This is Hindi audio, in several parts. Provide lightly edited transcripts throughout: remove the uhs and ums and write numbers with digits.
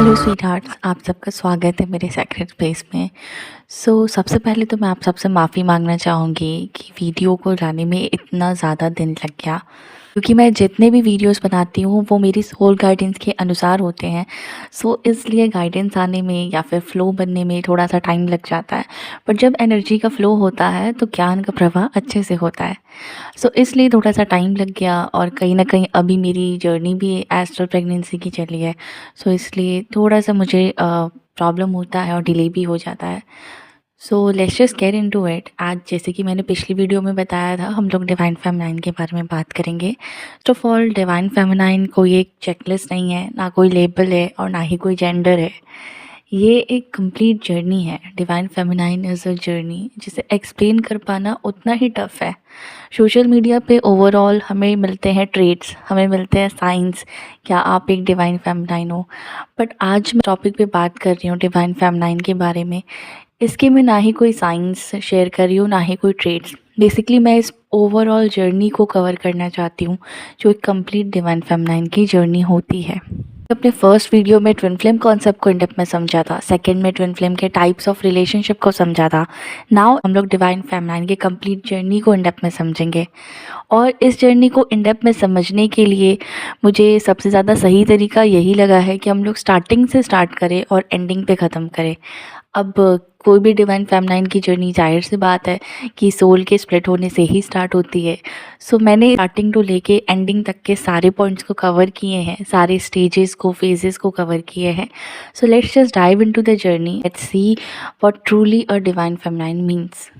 हेलो स्वीटहार्ट्स, आप सबका स्वागत है मेरे सेक्रेट स्पेस में। सबसे पहले तो मैं आप सबसे माफ़ी मांगना चाहूँगी कि वीडियो को लाने में इतना ज़्यादा दिन लग गया, क्योंकि मैं जितने भी वीडियोस बनाती हूँ वो मेरी सोल गाइडेंस के अनुसार होते हैं। इसलिए गाइडेंस आने में या फिर फ़्लो बनने में थोड़ा सा टाइम लग जाता है। पर जब एनर्जी का फ़्लो होता है तो ज्ञान का प्रवाह अच्छे से होता है। इसलिए थोड़ा सा टाइम लग गया, और कहीं न कहीं अभी मेरी जर्नी भी एस्ट्रल प्रेगनेंसी की चली है। इसलिए थोड़ा सा मुझे प्रॉब्लम होता है और डिले भी हो जाता है। Let's just get into it. आज जैसे कि मैंने पिछली वीडियो में बताया था, हम लोग डिवाइन फेमिनाइन के बारे में बात करेंगे। तो फॉर डिवाइन फेमिनाइन कोई एक चेकलिस्ट नहीं है, ना कोई लेबल है और ना ही कोई जेंडर है। ये एक कंप्लीट जर्नी है। Divine feminine is a journey जिसे एक्सप्लेन कर पाना उतना ही टफ है। सोशल मीडिया पे ओवरऑल हमें मिलते हैं ट्रेट्स, हमें मिलते हैं साइंस, क्या आप एक डिवाइन फेमिनाइन हो। बट आज मैं टॉपिक पे बात कर रही हूँ डिवाइन फेमिनाइन के बारे में। इसके में ना ही कोई साइंस शेयर कर रही हूँ, ना ही कोई ट्रेड्स। बेसिकली मैं इस ओवरऑल जर्नी को कवर करना चाहती हूँ, जो एक कंप्लीट डिवाइन फेमिनाइन की जर्नी होती है। अपने फर्स्ट वीडियो में ट्विन फ्लेम कॉन्सेप्ट को इंडेप्थ में समझा था, सेकंड में ट्विन फ्लेम के टाइप्स ऑफ रिलेशनशिप को समझा था। नाउ हम लोग डिवाइन फेमिनाइन की कंप्लीट जर्नी को इंडेप्थ में समझेंगे। और इस जर्नी को इंडेप्थ में समझने के लिए मुझे सबसे ज़्यादा सही तरीका यही लगा है कि हम लोग स्टार्टिंग से स्टार्ट करें और एंडिंग पे ख़त्म करें। अब कोई भी डिवाइन फेमिनाइन की जर्नी जाहिर सी बात है कि सोल के स्प्लिट होने से ही स्टार्ट होती है। मैंने स्टार्टिंग टू लेके एंडिंग तक के सारे पॉइंट्स को कवर किए हैं, सारे स्टेजेस को, फेजेस को कवर किए हैं। Let's just dive into the journey, let's see what truly a divine feminine means.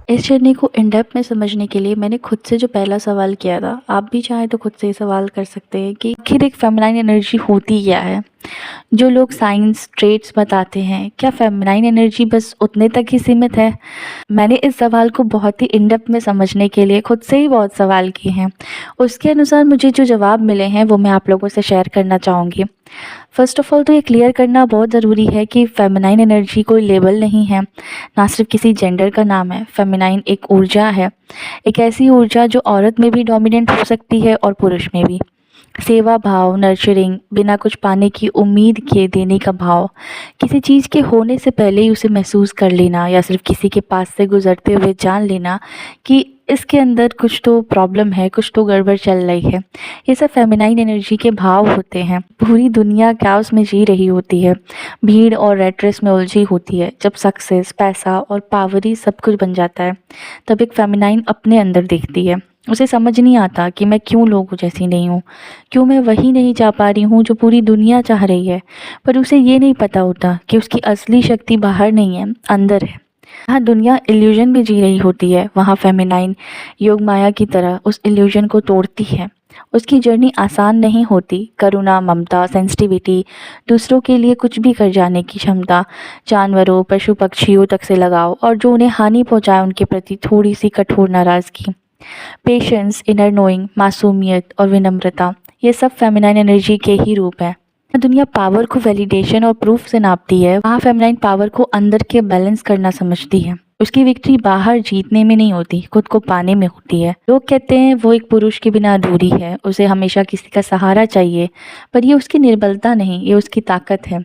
इस जर्नी को इन डेप्थ में समझने के लिए मैंने खुद से जो पहला सवाल किया था, आप भी चाहें तो खुद से ये सवाल कर सकते हैं कि आखिर एक फेमिनाइन एनर्जी होती क्या है। जो लोग साइंस ट्रेड्स बताते हैं, क्या फेमिनाइन एनर्जी बस उतने तक ही सीमित है? मैंने इस सवाल को बहुत ही इन डेप्थ में समझने के लिए खुद से ही बहुत सवाल किए हैं। उसके अनुसार मुझे जो जवाब मिले हैं वो मैं आप लोगों से शेयर करना चाहूँगी। फर्स्ट ऑफ ऑल तो ये क्लियर करना बहुत ज़रूरी है कि फेमिनाइन एनर्जी कोई लेबल नहीं है, ना सिर्फ किसी जेंडर का नाम है। फेमिनाइन एक ऊर्जा है, एक ऐसी ऊर्जा जो औरत में भी डोमिनेंट हो सकती है और पुरुष में भी। सेवा भाव, नर्चरिंग, बिना कुछ पाने की उम्मीद किए देने का भाव, किसी चीज़ के होने से पहले ही उसे महसूस कर लेना, या सिर्फ किसी के पास से गुजरते हुए जान लेना कि इसके अंदर कुछ तो प्रॉब्लम है, कुछ तो गड़बड़ चल रही है। ये सब फेमिनाइन एनर्जी के भाव होते हैं। पूरी दुनिया कैओस में जी रही होती है, भीड़ और रेट रेस में उलझी होती है। जब सक्सेस, पैसा और पावर ही सब कुछ बन जाता है, तब एक फेमिनाइन अपने अंदर देखती है। उसे समझ नहीं आता कि मैं क्यों लोगों जैसी नहीं हूँ, क्यों मैं वही नहीं चाह पा रही हूँ जो पूरी दुनिया चाह रही है। पर उसे ये नहीं पता होता कि उसकी असली शक्ति बाहर नहीं है, अंदर है। जहाँ दुनिया इल्यूजन में जी रही होती है, वहाँ फेमिनाइन योग माया की तरह उस इल्यूजन को तोड़ती है। उसकी जर्नी आसान नहीं होती। करुणा, ममता, सेंसिटिविटी, दूसरों के लिए कुछ भी कर जाने की क्षमता, जानवरों, पशु पक्षियों तक से लगाव, और जो उन्हें हानि पहुंचाए उनके प्रति थोड़ी सी कठोर नाराज़गी, पेशेंस, इनर नोइंग, मासूमियत और विनम्रता, ये सब फेमिनाइन एनर्जी के ही रूप हैं। दुनिया पावर को वैलिडेशन और प्रूफ से नापती है, वहाँ फेमिनाइन पावर को अंदर के बैलेंस करना समझती है। उसकी विक्ट्री बाहर जीतने में नहीं होती, खुद को पाने में होती है। लोग कहते हैं वो एक पुरुष के बिना अधूरी है, उसे हमेशा किसी का सहारा चाहिए। पर ये उसकी निर्बलता नहीं, ये उसकी ताकत है।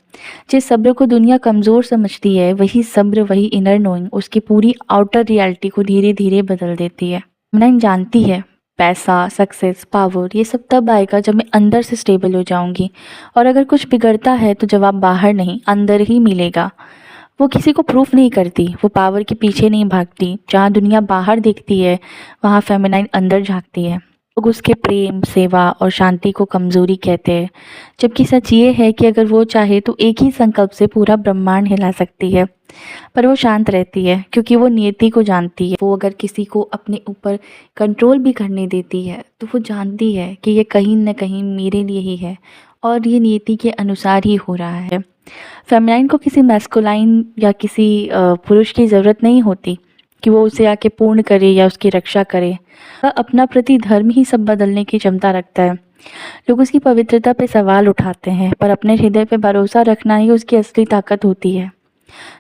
जिस सब्र को दुनिया कमज़ोर समझती है, वही सब्र, वही इनर नोइंग उसकी पूरी आउटर रियलिटी को धीरे धीरे बदल देती है। फेमिनाइन जानती है पैसा, सक्सेस, पावर, ये सब तब आएगा जब मैं अंदर से स्टेबल हो जाऊंगी। और अगर कुछ बिगड़ता है तो जवाब बाहर नहीं, अंदर ही मिलेगा। वो किसी को प्रूफ नहीं करती, वो पावर के पीछे नहीं भागती। जहाँ दुनिया बाहर देखती है, वहाँ फेमिनाइन अंदर झांकती है। लोग उसके प्रेम, सेवा और शांति को कमज़ोरी कहते हैं, जबकि सच ये है कि अगर वो चाहे तो एक ही संकल्प से पूरा ब्रह्मांड हिला सकती है। पर वो शांत रहती है क्योंकि वो नियति को जानती है। वो अगर किसी को अपने ऊपर कंट्रोल भी करने देती है तो वो जानती है कि ये कहीं न कहीं मेरे लिए ही है और ये नियति के अनुसार ही हो रहा है। फेमिनाइन को किसी मैस्कुलाइन या किसी पुरुष की ज़रूरत नहीं होती कि वो उसे आके पूर्ण करे या उसकी रक्षा करे। वह अपना प्रति धर्म ही सब बदलने की क्षमता रखता है। लोग उसकी पवित्रता पे सवाल उठाते हैं, पर अपने हृदय पे भरोसा रखना ही उसकी असली ताकत होती है।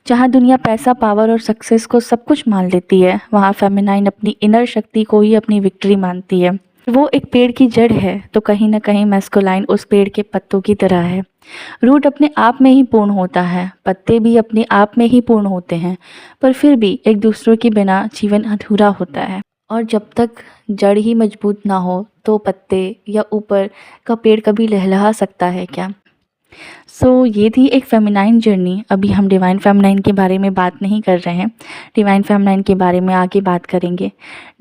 जहाँ दुनिया पैसा, पावर और सक्सेस को सब कुछ मान लेती है, वहाँ फेमिनाइन अपनी इनर शक्ति को ही अपनी विक्ट्री मानती है। वो एक पेड़ की जड़ है तो कहीं ना कहीं मैस्कुलाइन उस पेड़ के पत्तों की तरह है। रूट अपने आप में ही पूर्ण होता है, पत्ते भी अपने आप में ही पूर्ण होते हैं, पर फिर भी एक दूसरे के बिना जीवन अधूरा होता है। और जब तक जड़ ही मजबूत ना हो तो पत्ते या ऊपर का पेड़ कभी लहलहा सकता है क्या? ये थी एक फेमिनाइन जर्नी। अभी हम डिवाइन फेमिनाइन के बारे में बात नहीं कर रहे हैं, डिवाइन फेमिनाइन के बारे में आगे बात करेंगे।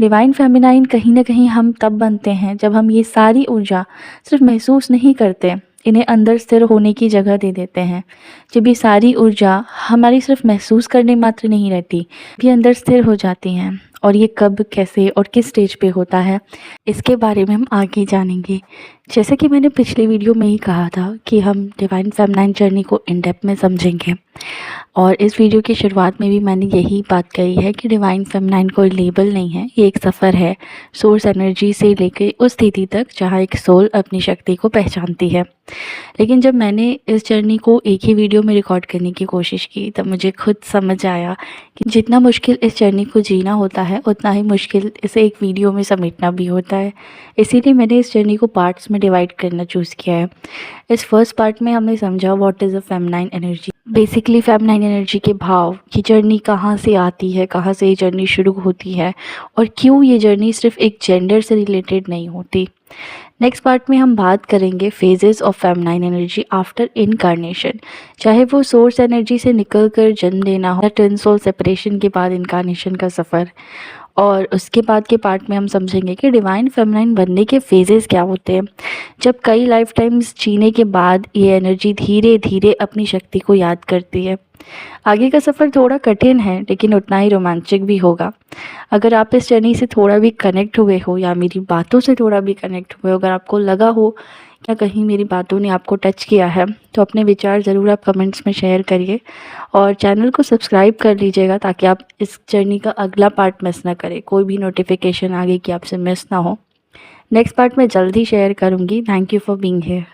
डिवाइन फेमिनाइन कहीं ना कहीं हम तब बनते हैं जब हम ये सारी ऊर्जा सिर्फ महसूस नहीं करते, इन्हें अंदर स्थिर होने की जगह दे देते हैं। जब ये सारी ऊर्जा हमारी सिर्फ महसूस करने मात्र नहीं रहती, भी अंदर स्थिर हो जाती हैं। और ये कब, कैसे और किस स्टेज पे होता है, इसके बारे में हम आगे जानेंगे। जैसे कि मैंने पिछले वीडियो में ही कहा था कि हम डिवाइन फेमिनाइन जर्नी को इन डेप्थ में समझेंगे, और इस वीडियो की शुरुआत में भी मैंने यही बात कही है कि डिवाइन फेमिनाइन कोई लेबल नहीं है, ये एक सफ़र है सोर्स एनर्जी से लेकर उस स्थिति तक जहाँ एक सोल अपनी शक्ति को पहचानती है। लेकिन जब मैंने इस जर्नी को एक ही वीडियो में रिकॉर्ड करने की कोशिश की तब मुझे खुद समझ आया कि जितना मुश्किल इस जर्नी को जीना होता है उतना ही मुश्किल इसे एक वीडियो में समेटना भी होता है। इसीलिए मैंने इस जर्नी को पार्ट्स में डिवाइड करना चूज़ किया है। इस फर्स्ट पार्ट में हमने समझा what is a feminine energy, basically feminine energy के भाव, कि जर्नी कहाँ से आती है, कहाँ से ये जर्नी शुरू होती है और क्यों ये जर्नी सिर्फ एक जेंडर से रिलेटेड नहीं होती। नेक्स्ट पार्ट में हम बात करेंगे phases of feminine energy after incarnation, चाहे वो सोर्स एनर्जी से निकल कर जन्म लेना हो या ट्विन सोल सेपरेशन के बाद इनकार्नेशन का सफ़र। और उसके बाद के पार्ट में हम समझेंगे कि डिवाइन फेमिनाइन बनने के फेजेस क्या होते हैं, जब कई लाइफ टाइम्स जीने के बाद ये एनर्जी धीरे धीरे अपनी शक्ति को याद करती है। आगे का सफ़र थोड़ा कठिन है लेकिन उतना ही रोमांचक भी होगा। अगर आप इस जर्नी से थोड़ा भी कनेक्ट हुए हो या मेरी बातों से थोड़ा भी कनेक्ट हुए हो, अगर आपको लगा हो क्या कहीं मेरी बातों ने आपको टच किया है, तो अपने विचार ज़रूर आप कमेंट्स में शेयर करिए और चैनल को सब्सक्राइब कर लीजिएगा ताकि आप इस जर्नी का अगला पार्ट मिस ना करें, कोई भी नोटिफिकेशन आगे की आपसे मिस ना हो। नेक्स्ट पार्ट मैं जल्दी शेयर करूँगी। Thank you for being here.